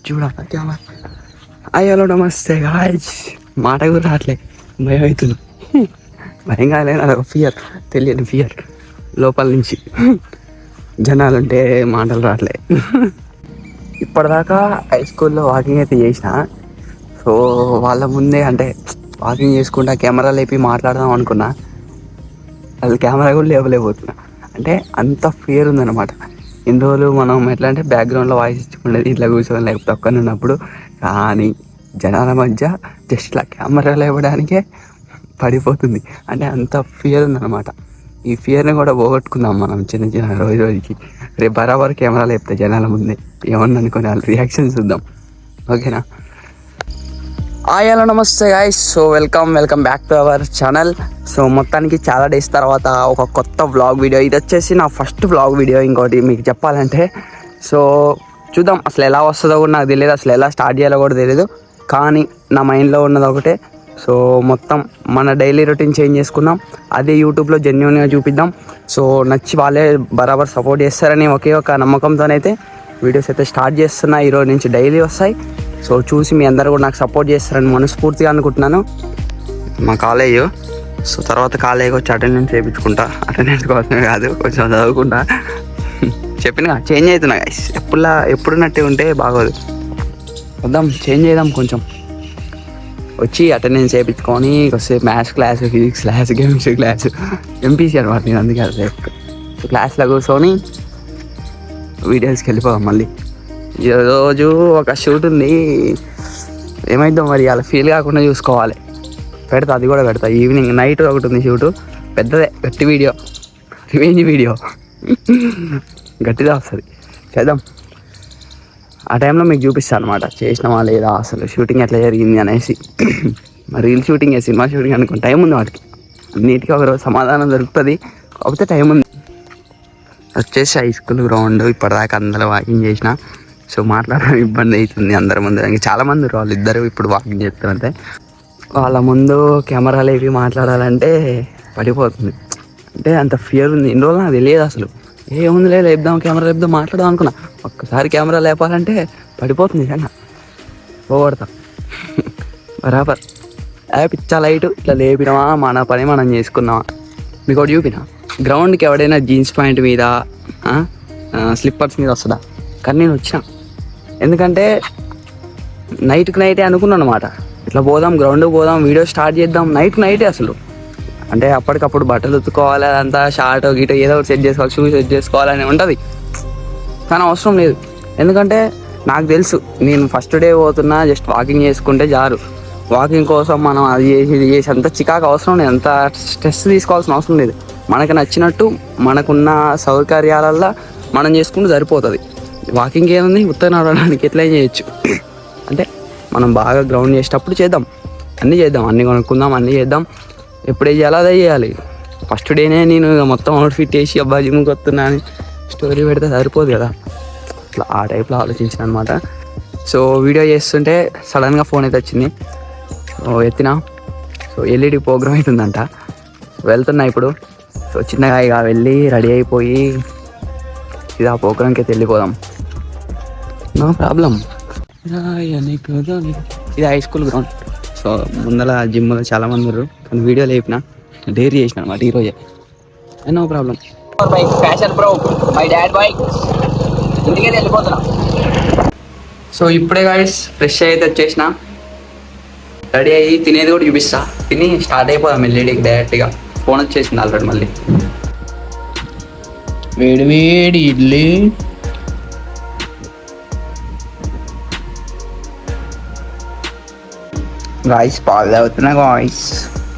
చూడాలి camera. Hello నమస్తే guys. మాట కూడా రావట్లే, భయం అవుతుంది. భయం కాలేదు, అదొక ఫియర్, తెలియని ఫియర్ లోపల నుంచి. జనాలుంటే మాటలు రావట్లే. ఇప్పటిదాకా హై స్కూల్లో వాకింగ్ అయితే చేసిన. సో వాళ్ళ ముందే అంటే వాకింగ్ చేసుకుంటా కెమెరా లేపి మాట్లాడదాం అనుకున్నా. అసలు కెమెరా కూడా లేవలేకపోతున్నా. అంటే అంత ఫియర్ ఉందన్నమాట. ఇన్ని రోజులు మనం ఎట్లా అంటే బ్యాక్గ్రౌండ్లో వాయిస్ ఇచ్చుకునేది, ఇట్లా కూర్చొని లేకపోతే ఒక్కని ఉన్నప్పుడు. కానీ జనాల మధ్య జస్ట్ ఇట్లా కెమెరాలు ఇవ్వడానికే పడిపోతుంది. అంటే అంత ఫియర్ ఉందన్నమాట. ఈ ఫియర్ని కూడా పోగొట్టుకుందాం మనం చిన్న చిన్న రోజుకి. రేపు బరాబర్ కెమెరాలు చెప్తే జనాల ముందే ఏమన్నా అనుకుని వాళ్ళ రియాక్షన్ చూద్దాం. ఓకేనా? హలో నమస్తే guys. So welcome back to our channel. So మొత్తానికి చాలా డేస్ తర్వాత ఒక కొత్త వ్లాగ్ వీడియో. ఇది వచ్చేసి నా ఫస్ట్ వ్లాగ్ వీడియో. ఇంకోటి మీకు చెప్పాలంటే, సో చూద్దాం అసలు ఎలా వస్తుందో కూడా నాకు తెలియదు, అసలు ఎలా స్టార్ట్ చేయాలో కూడా తెలియదు. కానీ నా మైండ్లో ఉన్నది ఒకటే. సో మొత్తం మన డైలీ రొటీన్ చేంజ్ చేసుకుందాం, అదే యూట్యూబ్లో జెన్యూన్గా చూపిద్దాం. సో నచ్చి వాళ్ళే బరాబర్ సపోర్ట్ చేస్తారని ఒకే ఒక నమ్మకంతోనైతే వీడియోస్ అయితే స్టార్ట్ చేస్తున్నా. ఈరోజు నుంచి డైలీ వస్తాయి. సో చూసి మీ అందరూ కూడా నాకు సపోర్ట్ చేస్తారని మనస్ఫూర్తిగా అనుకుంటున్నాను. మా కాలేజ్, సో తర్వాత కాలేజ్కి వచ్చి అటెండెన్స్ చేయించుకుంటా. అటెండెన్స్ కోసమే కాదు, కొంచెం చదువుకుంటా. చెప్పిన చేంజ్ అవుతున్నా గైస్. ఎప్పుడున్నట్టే ఉంటే బాగోదు. వద్దాం చేంజ్ చేద్దాం కొంచెం. వచ్చి అటెండెన్స్ చేయించుకొని కొద్దిసేపు maths class, physics class, chemistry class, MPC అనమాట నేను, అందుకే సో క్లాస్లో కూర్చొని వీడియోస్కి వెళ్ళిపోదాం. మళ్ళీ ఈరోజు ఒక షూట్ ఉంది, ఏమైందో మరి అలా ఫీల్ కాకుండా చూసుకోవాలి. పెడతా, అది కూడా పెడతా. ఈవినింగ్ నైట్ ఒకటి ఉంది షూటు, పెద్దదే, గట్టి వీడియో, రివెంజ్ వీడియో, గట్టిగా వస్తుంది. చేద్దాం. ఆ టైంలో మీకు చూపిస్తాను అనమాట చేసినామా లేదా, అసలు షూటింగ్ ఎట్లా జరిగింది అనేసి. రీల్ షూటింగ్, సినిమా షూటింగ్ అనుకుని టైం ఉంది వాటికి. అన్నిటికీ ఒకరోజు సమాధానం దొరుకుతుంది, కాకపోతే టైం ఉంది. వచ్చేసి హై స్కూల్ గ్రౌండ్. ఇప్పటిదాకా అందరూ వాకింగ్ చేసిన. సో మాట్లాడడం ఇబ్బంది అవుతుంది అందరి ముందు. ఇంకా చాలామంది వాళ్ళు ఇద్దరు ఇప్పుడు వాకింగ్ చేస్తారంటే, వాళ్ళ ముందు కెమెరాలు ఏవి మాట్లాడాలంటే పడిపోతుంది. అంటే అంత ఫియర్ ఉంది. ఇన్ని రోజులు నాకు తెలియదు అసలు. ఏముంది లేదు, లేపుదాం కెమెరా లేపుదాం మాట్లాడదాం అనుకున్నా. ఒక్కసారి కెమెరా లేపాలంటే పడిపోతుంది. నిజంగా పోగొడతా బరాబర్. పిచ్చా లైట్ ఇట్లా లేపినామా, మన పని మనం చేసుకున్నామా. మీకు ఒకటి చూపినా, గ్రౌండ్కి ఎవడైనా జీన్స్ ప్యాంట్ మీద స్లిప్పర్స్ మీద వస్తుందా? కానీ నేను వచ్చిన, ఎందుకంటే నైట్కి నైటే అనుకున్నాను అనమాట. ఇట్లా పోదాం, గ్రౌండ్కి పోదాం, వీడియో స్టార్ట్ చేద్దాం. నైటే అసలు. అంటే అప్పటికప్పుడు బట్టలు ఉతుక్కోవాలి, అదంతా షార్ట్ గీటో ఏదో ఒకటి సెట్ చేసుకోవాలి, షూ సెట్ చేసుకోవాలని ఉంటుంది. కానీ అవసరం లేదు, ఎందుకంటే నాకు తెలుసు నేను ఫస్ట్ డే పోతున్నా, జస్ట్ వాకింగ్ చేసుకుంటే చాలు. వాకింగ్ కోసం మనం అది చేసి ఇది చేసి అంత చికాకు అవసరం లేదు, అంత స్ట్రెస్ తీసుకోవాల్సిన అవసరం లేదు. మనకు నచ్చినట్టు మనకున్న సౌకర్యాలల్లో మనం చేసుకుంటూ సరిపోతుంది. వాకింగ్ ఏముంది, ఉత్తరం నడవడానికి ఎట్లా చేయొచ్చు. అంటే మనం బాగా గ్రౌండ్ చేసేటప్పుడు చేద్దాం, అన్నీ చేద్దాం, అన్నీ కొనుక్కుందాం, అన్నీ చేద్దాం. ఎప్పుడే చేయాలో అదే చేయాలి. ఫస్ట్ డేనే నేను మొత్తం అవుట్ఫిట్ వేసి అబ్బా జిమ్కి వస్తున్నా అని స్టోరీ పెడితే సరిపోదు కదా. అట్లా ఆ టైప్లో ఆలోచించిన అనమాట. సో వీడియో చేస్తుంటే సడన్గా ఫోన్ అయితే వచ్చింది. సో ఎత్తినా. సో ఎల్ఈడి ప్రోగ్రామ్ అవుతుందంట, వెళ్తున్నా ఇప్పుడు. సో చిన్నగా ఇక వెళ్ళి రెడీ అయిపోయి ఇది ఆ ప్రోగ్రామ్కి అయితే వెళ్ళిపోదాం. No problem. ఇది హై స్కూల్ గ్రౌండ్. సో ముందర జిమ్లో చాలామంది ఉన్నారు, కానీ వీడియో లేపిన డైరీ చేసిన అనమాట ఈరోజే. No problem. Bike Passion Pro, my dad bike. ఇంటికి వెళ్ళిపోతున్నా. సో ఇప్పుడే గాయ్స్ ఫ్రెష్ అయితే వచ్చేసిన, రెడీ అయ్యి తినేది కూడా చూపిస్తా. తిని స్టార్ట్ అయిపోదాం ఎల్ఈడికి డైరెక్ట్గా. ఫోన్ వచ్చేసింది ఆల్రెడీ. మళ్ళీ వేడి వేడి ఇడ్లీ, గాయ్స్ పాలు తాగుతున్నా గాయ్స్.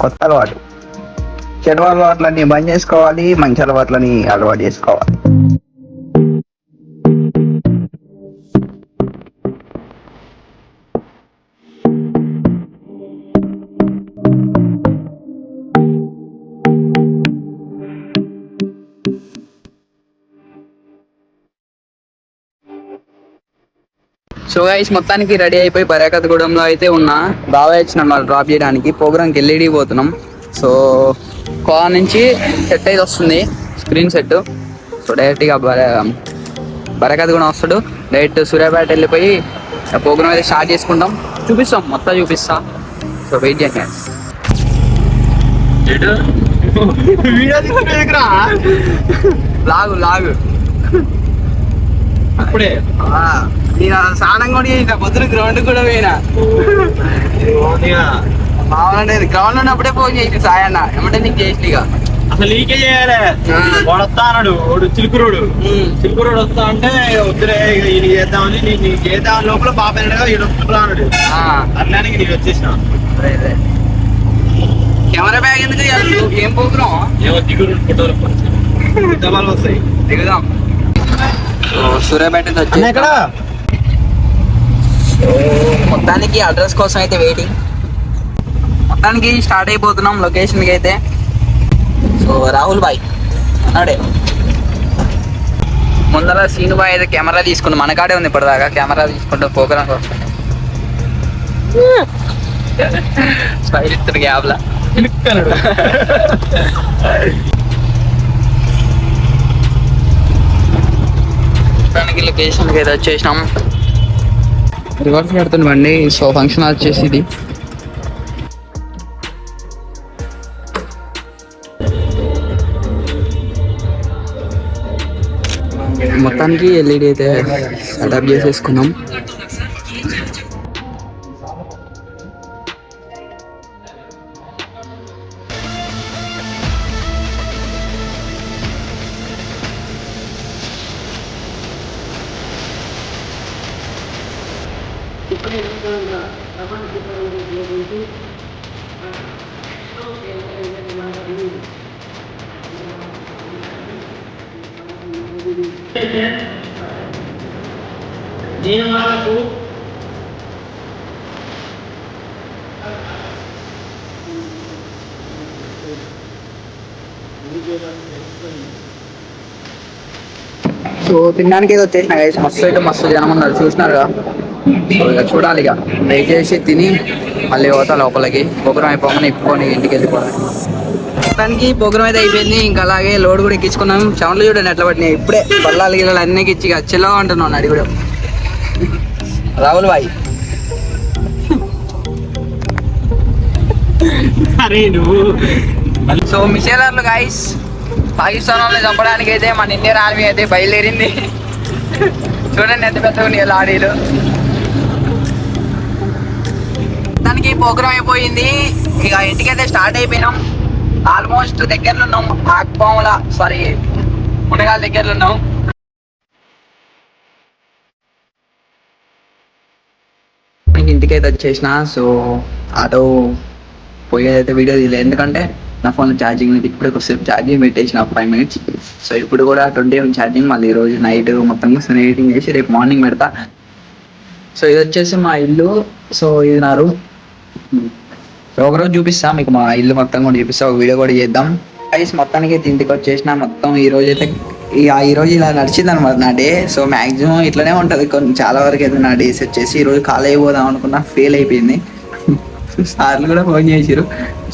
కొత్త అలవాటు. చెడు అలవాట్లని బంద్ చేసుకోవాలి, మంచి అలవాట్లని అలవాటు చేసుకోవాలి. సో గైస్ మొత్తానికి రెడీ అయిపోయి బరాకత్గూడెంలో అయితే ఉన్నా. బాబాయ్ వచ్చినాం వాళ్ళు డ్రాప్ చేయడానికి. ప్రోగ్రామ్కి ఎల్ఈడి పోతున్నాం. సో కార్ నుంచి సెట్ అయితే వస్తుంది, స్క్రీన్ సెట్. సో డైరెక్ట్గా బరకత్ కూడా వస్తాడు. డైరెక్ట్ సూర్యాపేట వెళ్ళిపోయి ప్రోగ్రామ్ అయితే స్టార్ట్ చేసుకుంటాం. చూపిస్తాం, మొత్తం చూపిస్తా. సో వెయిట్ చేయండి. లాగు లాగు అప్పుడే నేను స్నానం కూడా చేసిన, పొద్దున గ్రౌండ్ కూడా పోయినా. మామూలు గ్రౌండ్ ఉన్నప్పుడే ఫోన్ చేసి సాయన్న ఏమంటే నీకు చేసి ఇక అసలు లీకే చేయాలి. వాడు వస్తా అన్నాడు, వాడు చిలుకురుడు వస్తా అంటే వద్దులే ఈయన చేద్దామని నీకు చేద్దాం లోపల బాబాయ్ ఈడు వస్తున్నా అన్నాడు. అట్లానే నీకు వచ్చేసిన కెమెరా బ్యాగ్ ఎందుకు ఏం ప్రోగ్రామ్ ఏమో దిగురు ఫోటోలు దబాలు వస్తాయి, దిగుదాం. సూర్యాపేట ఎక్కడ మొత్తానికి అడ్రస్ కోసం అయితే వెయిటింగ్. మొత్తానికి స్టార్ట్ అయిపోతున్నాం లొకేషన్కి అయితే. సో రాహుల్ బాయ్ అన్నాడే ముందర సీను బాయ్ అయితే కెమెరా తీసుకుంటు మన కాడే ఉంది ఇప్పటిదాకా. కెమెరా తీసుకుంటూ ప్రోగ్రామ్ స్టైల్ ఇస్తుంది గ్యాబ్లా. మొత్తానికి లొకేషన్కి అయితే వచ్చేసినాం. రివర్స్ పెడుతుంది బండి. సో ఫంక్షన్ వచ్చేసి ఇది మొత్తానికి ఎల్ఈడి అయితే సెటప్ చేసేసుకున్నాం. సో తినడానికి ఏదో వచ్చేసిన గైస్. మస్తు అయితే మస్తు జనం ఉన్నారు చూసినారుగా. సో ఇక చూడాలి, ఇక వెయిట్ చేసి తిని మళ్ళీ పోతా లోపలికి. ప్రోగ్రామ్ అయిపోగానే ఇప్పుకొని ఇంటికి వెళ్ళిపోవాలి. మొత్తానికి ప్రోగ్రామ్ అయితే అయిపోయింది. ఇంకా అలాగే లోడ్ కూడా ఎక్కించుకున్నాం. చెమటలు చూడండి ఎట్లా పట్టినాయి. ఇప్పుడే బల్లాలు గిల్లలు అన్నీ ఇచ్చి చిల్లగా ఉంటున్నాను అడిగి కూడా. రాహుల్ బాయ్ సో మిషేలర్లు గైస్, పాకిస్తాన్ వాళ్ళని చంపడానికి అయితే మన ఇండియన్ ఆర్మీ అయితే బయలుదేరింది. చూడండి ఎంత పెద్దగా ఉన్నాయి లారీలు. దానికి ప్రోగ్రామ్ అయిపోయింది. ఇక ఇంటికైతే స్టార్ట్ అయిపోయినాం. ఆల్మోస్ట్ దగ్గరలో ఉన్నాం. ఆక్పాముల సారీ మునగాల దగ్గరలో ఉన్నాం. ఇంటికైతే వచ్చేసిన. సో ఆటో పోయేదైతే వీడియో తీయలేదు, ఎందుకంటే నా ఫోన్లో ఛార్జింగ్ ఉంది. ఇప్పుడే కొద్దిసేపు ఛార్జింగ్ పెట్టేసిన 5 minutes. సో ఇప్పుడు కూడా 20 ఉంది ఛార్జింగ్. మళ్ళీ ఈరోజు నైట్ మొత్తం ఎడిటింగ్ చేసి రేపు మార్నింగ్ పెడతా. సో ఇది వచ్చేసి మా ఇల్లు. సో ఇది నా రూమ్. ఒకరోజు చూపిస్తా మీకు మా ఇల్లు మొత్తం కూడా చూపిస్తా, ఒక వీడియో కూడా చేద్దాం. ఐస్ మొత్తానికి అయితే ఇంటికి వచ్చేసిన. మొత్తం ఈ రోజు అయితే ఈరోజు ఇలా నడిచింది అనమాట నా డే. సో మ్యాక్సిమం ఇట్లనే ఉంటుంది చాలా వరకు అయితే నా డేస్ వచ్చేసి. ఈరోజు కాలేజ్ పోదాం అనుకున్నా, ఫెయిల్ అయిపోయింది. సార్లు కూడా ఫోన్ చేసిరు,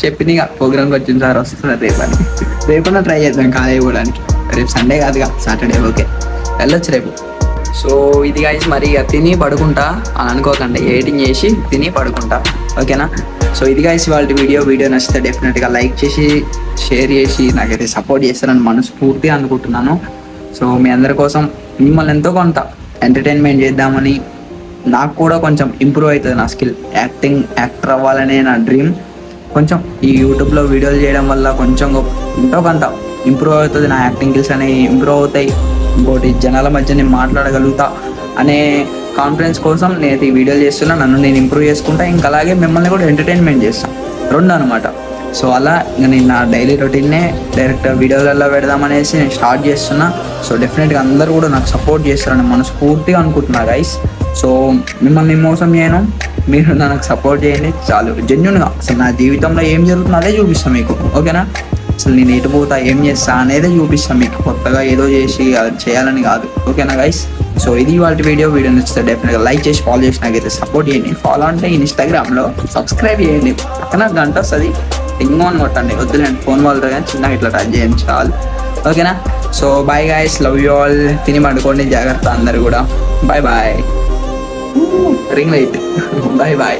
చెప్పింది ఇక ప్రోగ్రామ్కి వచ్చింది సార్ వస్తున్నారు రేపని. రేపన్నా ట్రై చేద్దాం కాలేజ్ పోవడానికి. రేపు సండే కాదుగా, సాటర్డే. ఓకే వెళ్ళొచ్చు రేపు. సో ఇది గైస్ మరి ఇక తిని పడుకుంటా అని అనుకోకండి. ఎడిటింగ్ చేసి తిని పడుకుంటా, ఓకేనా. సో ఇది గైస్ వాళ్ళ వీడియో నచ్చితే డెఫినెట్గా లైక్ చేసి షేర్ చేసి నాకైతే సపోర్ట్ చేస్తారని మనస్ఫూర్తిగా అనుకుంటున్నాను. సో మీ అందరి కోసం మిమ్మల్ని ఎంతో కొంత ఎంటర్టైన్మెంట్ చేద్దామని, నాకు కూడా కొంచెం ఇంప్రూవ్ అవుతుంది నా స్కిల్. యాక్టర్ అవ్వాలనే నా డ్రీమ్. కొంచెం ఈ యూట్యూబ్లో వీడియోలు చేయడం వల్ల కొంచెం ఎంతో కొంత ఇంప్రూవ్ అవుతుంది. నా యాక్టింగ్ స్కిల్స్ అనేవి ఇంప్రూవ్ అవుతాయి. ఇంకోటి జనాల మధ్య నేను మాట్లాడగలుగుతా అనే కాన్ఫిడెన్స్ కోసం నేను ఈ వీడియోలు చేస్తున్నా. నన్ను నేను ఇంప్రూవ్ చేసుకుంటా, ఇంకా అలాగే మిమ్మల్ని కూడా ఎంటర్టైన్మెంట్ చేస్తాను, రెండు అనమాట. సో అలా ఇంకా నేను నా డైలీ రొటీన్నే డైరెక్ట్ వీడియోలలో పెడదామనేసి నేను స్టార్ట్ చేస్తున్నా. సో డెఫినెట్గా అందరూ కూడా నాకు సపోర్ట్ చేస్తారని మనస్ఫూర్తిగా అనుకుంటున్నా గైస్. సో మిమ్మల్ని మోసం చేయను, మీరు నాకు సపోర్ట్ చేయండి చాలు. జెన్యున్గా అసలు నా జీవితంలో ఏం జరుగుతుందో అదే చూపిస్తాను మీకు, ఓకేనా. అసలు నేను ఎటు పోతా ఏం చేస్తా అనేదే చూపిస్తాను మీకు, కొత్తగా ఏదో చేసి చేయాలని కాదు, ఓకేనా గైస్. సో ఇది వాళ్ళ వీడియో నచ్చితే డెఫినెట్గా లైక్ చేసి ఫాలో చేసి నాకైతే సపోర్ట్ చేయండి. ఫాలో అంటే ఇన్స్టాగ్రామ్లో సబ్స్క్రైబ్ చేయండి, పక్కన గంట వస్తుంది టింగ్ అని కొట్టండి. వద్దులేండి ఫోన్ వాళ్ళతో కానీ చిన్నగా ఇట్లా టచ్ చేయండి చాలు, ఓకేనా. So bye guys, love you all. తిని పడుకోండి, జాగ్రత్త అందరు కూడా. Bye bye. Ring light. Bye bye.